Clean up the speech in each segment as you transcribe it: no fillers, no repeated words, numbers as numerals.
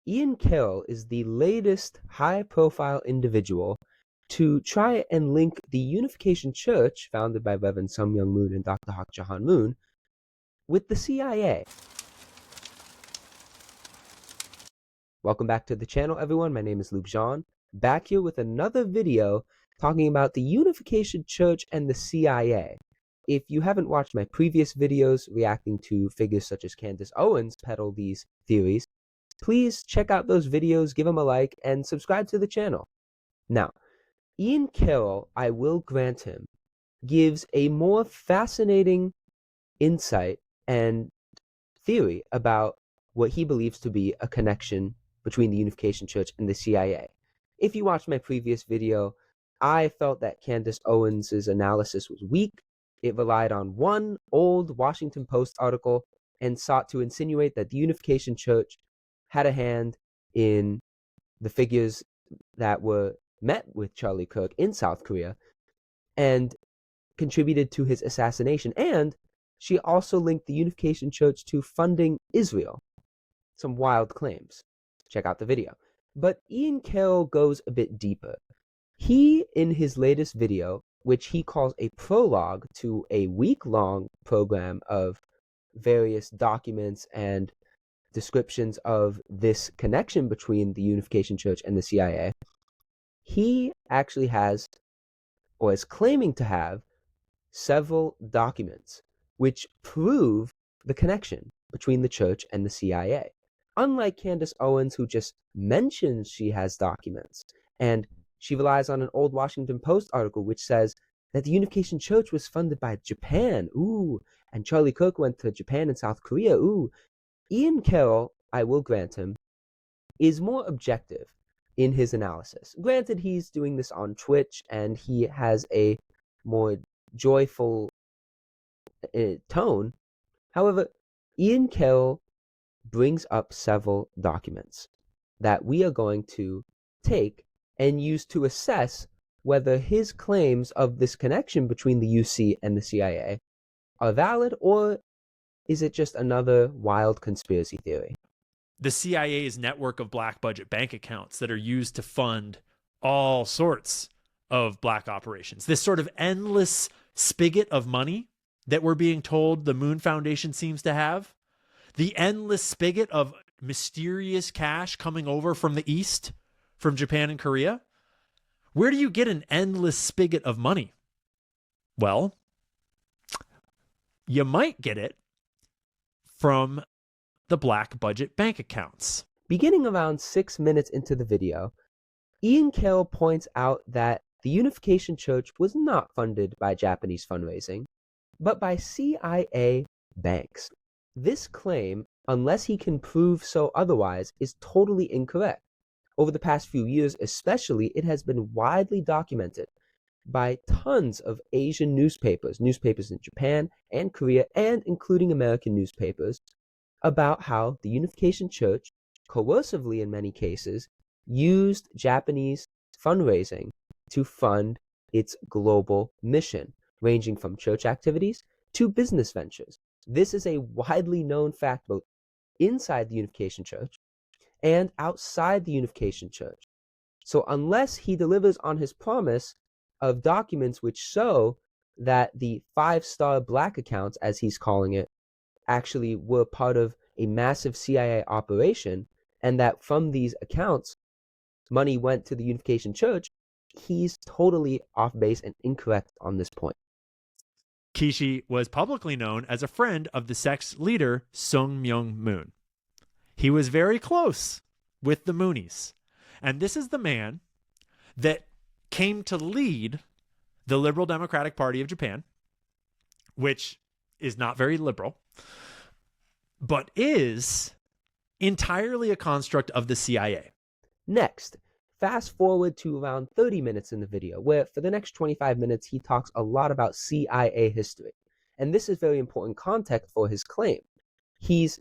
Ian Carroll is the latest high-profile individual to try and link the Unification Church, founded by Reverend Sung Myung Moon and Dr. Hak Jahan Moon, with the CIA. Welcome back to the channel, everyone. My name is Luke Jean, back here with another video talking about the Unification Church and the CIA. If you haven't watched my previous videos reacting to figures such as Candace Owens peddle these theories, please check out those videos, give them a like, and subscribe to the channel. Now, Ian Carroll, I will grant him, gives a more fascinating insight and theory about what he believes to be a connection between the Unification Church and the CIA. If you watched my previous video, I felt that Candace Owens' analysis was weak. It relied on one old Washington Post article and sought to insinuate that the Unification Church had a hand in the figures that were met with Charlie Kirk in South Korea and contributed to his assassination. And she also linked the Unification Church to funding Israel. Some wild claims. Check out the video. But Ian Carroll goes a bit deeper. He, in his latest video, which he calls a prologue to a week-long program of various documents and descriptions of this connection between the Unification Church and the CIA, he actually has, or is claiming to have, several documents which prove the connection between the church and the CIA. Unlike Candace Owens, who just mentions she has documents, and she relies on an old Washington Post article which says that the Unification Church was funded by Japan, and Charlie Kirk went to Japan and South Korea, Ian Carroll, I will grant him, is more objective in his analysis. Granted, he's doing this on Twitch, and he has a more joyful tone. However, Ian Carroll brings up several documents that we are going to take and use to assess whether his claims of this connection between the UC and the CIA are valid, or is it just another wild conspiracy theory? The CIA's network of black budget bank accounts that are used to fund all sorts of black operations. This sort of endless spigot of money that we're being told the Moon Foundation seems to have. The endless spigot of mysterious cash coming over from the East, from Japan and Korea. Where do you get an endless spigot of money? Well, you might get it from the black budget bank accounts. Beginning around 6 minutes into the video, Ian Carroll points out that the Unification Church was not funded by Japanese fundraising, but by CIA banks. This claim, unless he can prove so otherwise, is totally incorrect. Over the past few years especially, it has been widely documented by tons of Asian newspapers in Japan and Korea, and including American newspapers, about how the Unification Church, coercively in many cases, used Japanese fundraising to fund its global mission, ranging from church activities to business ventures. This is a widely known fact both inside the Unification Church and outside the Unification Church. So unless he delivers on his promise of documents which show that the 5-star black accounts, as he's calling it, actually were part of a massive CIA operation, and that from these accounts, money went to the Unification Church, he's totally off base and incorrect on this point. Kishi was publicly known as a friend of the sect's leader, Sung Myung Moon. He was very close with the Moonies. And this is the man that came to lead the Liberal Democratic Party of Japan, which is not very liberal, but is entirely a construct of the CIA. Next, fast forward to around 30 minutes in the video, where for the next 25 minutes, he talks a lot about CIA history. And this is very important context for his claim. He's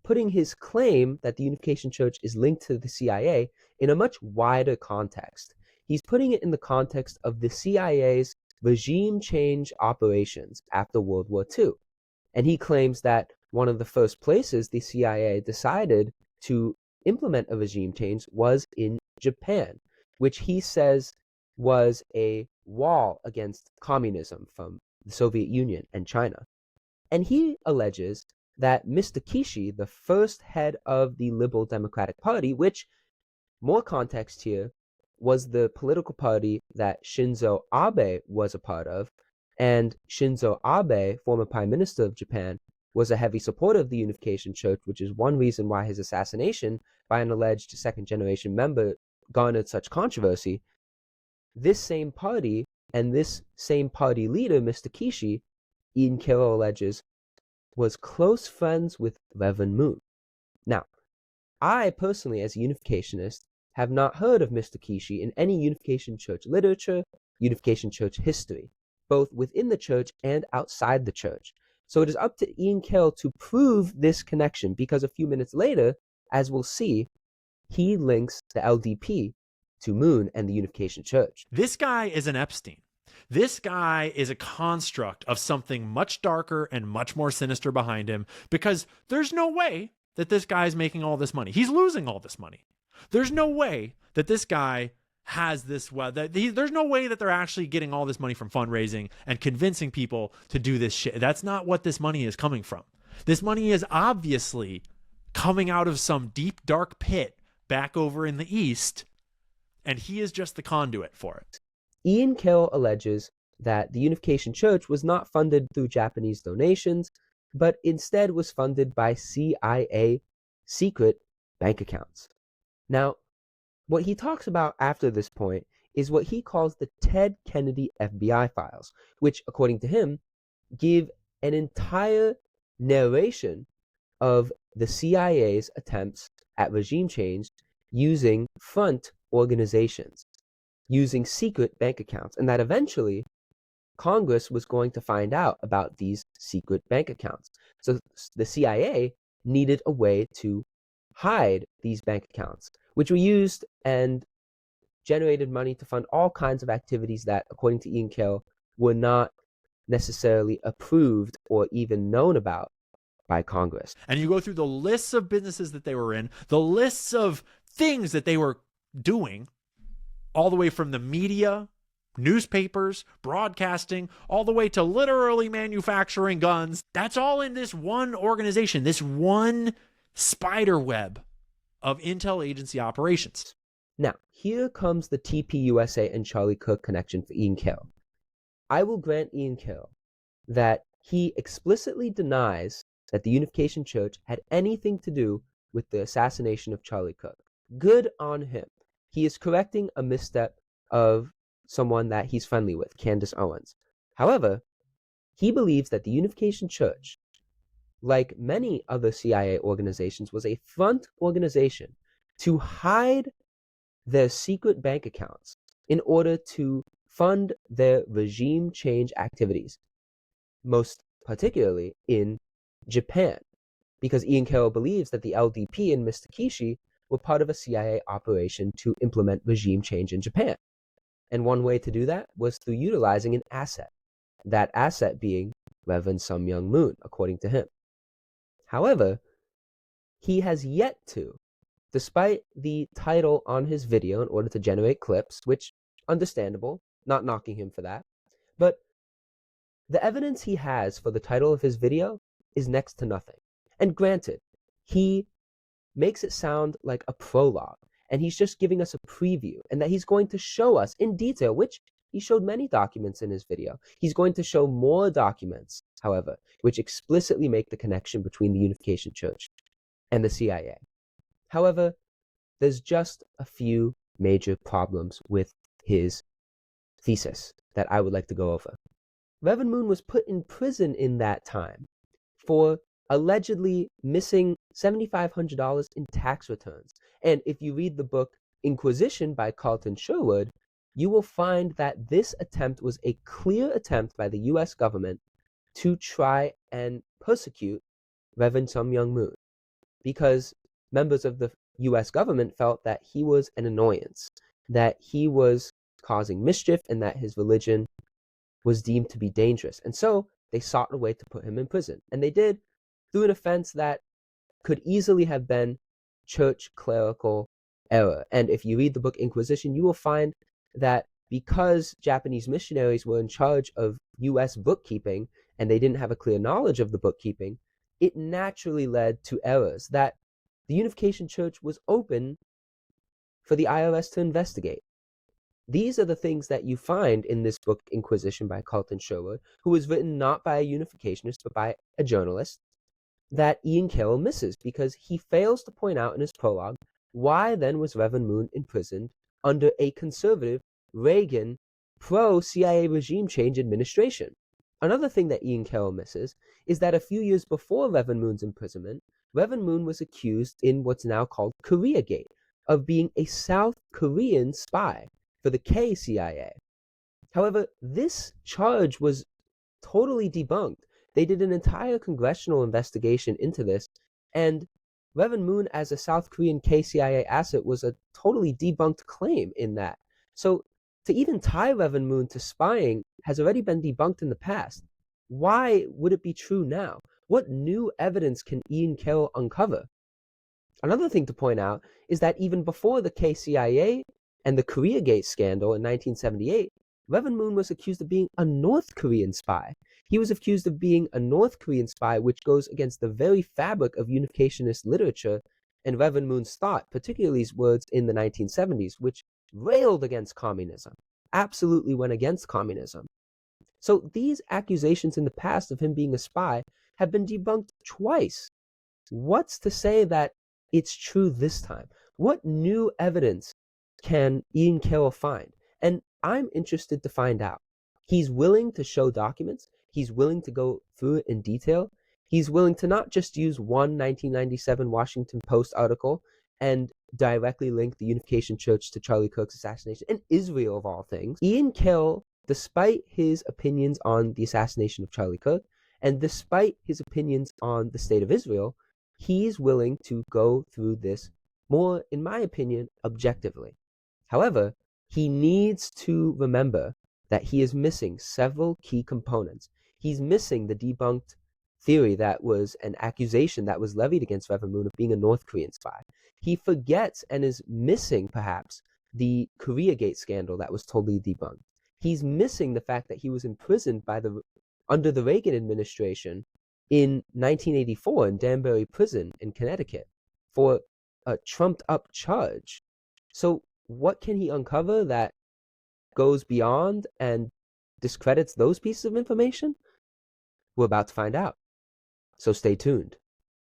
putting his claim that the Unification Church is linked to the CIA in a much wider context. He's putting it in the context of the CIA's regime change operations after World War II. And he claims that one of the first places the CIA decided to implement a regime change was in Japan, which he says was a wall against communism from the Soviet Union and China. And he alleges that Mr. Kishi, the first head of the Liberal Democratic Party, which, more context here, was the political party that Shinzo Abe was a part of, and Shinzo Abe, former Prime Minister of Japan, was a heavy supporter of the Unification Church, which is one reason why his assassination by an alleged second-generation member garnered such controversy. This same party and this same party leader, Mr. Kishi, Ian Carroll alleges, was close friends with Reverend Moon. Now, I personally, as a unificationist, have not heard of Mr. Kishi in any Unification Church literature, Unification Church history, both within the church and outside the church. So it is up to Ian Carroll to prove this connection, because a few minutes later, as we'll see, he links the LDP to Moon and the Unification Church. This guy is an Epstein. This guy is a construct of something much darker and much more sinister behind him, because there's no way that this guy's making all this money. He's losing all this money. There's no way that this guy has this, there's no way that they're actually getting all this money from fundraising and convincing people to do this shit. That's not what this money is coming from. This money is obviously coming out of some deep, dark pit back over in the East, and he is just the conduit for it. Ian Carroll alleges that the Unification Church was not funded through Japanese donations, but instead was funded by CIA secret bank accounts. Now, what he talks about after this point is what he calls the Ted Kennedy FBI files, which, according to him, give an entire narration of the CIA's attempts at regime change using front organizations, using secret bank accounts, and that eventually Congress was going to find out about these secret bank accounts. So the CIA needed a way to hide these bank accounts, which were used and generated money to fund all kinds of activities that, according to Ian Carroll, were not necessarily approved or even known about by Congress. And you go through the lists of businesses that they were in, the lists of things that they were doing, all the way from the media, newspapers, broadcasting, all the way to literally manufacturing guns. That's all in this one organization, this one spider web of intel agency operations. Now, here comes the TPUSA and Charlie Kirk connection for Ian Carroll. I will grant Ian Carroll that he explicitly denies that the Unification Church had anything to do with the assassination of Charlie Kirk. Good on him. He is correcting a misstep of someone that he's friendly with, Candace Owens. However, he believes that the Unification Church, like many other CIA organizations, was a front organization to hide their secret bank accounts in order to fund their regime change activities, most particularly in Japan, because Ian Carroll believes that the LDP and Mr. Kishi were part of a CIA operation to implement regime change in Japan. And one way to do that was through utilizing an asset, that asset being Reverend Sun Myung Moon, according to him. However, he has yet to, despite the title on his video in order to generate clips, which, understandable, not knocking him for that, but the evidence he has for the title of his video is next to nothing. And granted, he makes it sound like a prologue, and he's just giving us a preview, and that he's going to show us in detail, which he showed many documents in his video. He's going to show more documents, however, which explicitly make the connection between the Unification Church and the CIA. However, there's just a few major problems with his thesis that I would like to go over. Reverend Moon was put in prison in that time for allegedly missing $7,500 in tax returns. And if you read the book Inquisition by Carlton Sherwood, you will find that this attempt was a clear attempt by the US government to try and persecute Reverend Sun Myung Moon, because members of the US government felt that he was an annoyance, that he was causing mischief, and that his religion was deemed to be dangerous. And so they sought a way to put him in prison. And they did through an offense that could easily have been church clerical error. And if you read the book Inquisition, you will find that because Japanese missionaries were in charge of U.S. bookkeeping and they didn't have a clear knowledge of the bookkeeping, it naturally led to errors that the Unification Church was open for the IRS to investigate. These are the things that you find in this book, Inquisition by Carlton Sherwood, who was written not by a Unificationist, but by a journalist, that Ian Carroll misses because he fails to point out in his prologue why then was Reverend Moon imprisoned under a conservative Reagan pro-CIA regime change administration. Another thing that Ian Carroll misses is that a few years before Reverend Moon's imprisonment, Reverend Moon was accused in what's now called Koreagate of being a South Korean spy for the KCIA. However, this charge was totally debunked. They did an entire congressional investigation into this, and Reverend Moon as a South Korean KCIA asset was a totally debunked claim in that. So to even tie Reverend Moon to spying has already been debunked in the past. Why would it be true now? What new evidence can Ian Carroll uncover? Another thing to point out is that even before the KCIA and the Koreagate scandal in 1978, Reverend Moon was accused of being a North Korean spy. He was accused of being a North Korean spy, which goes against the very fabric of Unificationist literature and Reverend Moon's thought, particularly his words in the 1970s, which railed against communism, absolutely went against communism. So these accusations in the past of him being a spy have been debunked twice. What's to say that it's true this time? What new evidence can Ian Carroll find? And I'm interested to find out. He's willing to show documents. He's willing to go through it in detail. He's willing to not just use one 1997 Washington Post article and directly link the Unification Church to Charlie Kirk's assassination and Israel of all things. Ian Carroll, despite his opinions on the assassination of Charlie Kirk and despite his opinions on the state of Israel, he's willing to go through this more, in my opinion, objectively. However, he needs to remember that he is missing several key components. He's missing the debunked theory that was an accusation that was levied against Reverend Moon of being a North Korean spy. He forgets and is missing, perhaps, the Koreagate scandal that was totally debunked. He's missing the fact that he was imprisoned under the Reagan administration in 1984 in Danbury Prison in Connecticut for a trumped-up charge. So what can he uncover that goes beyond and discredits those pieces of information? We're about to find out. So stay tuned.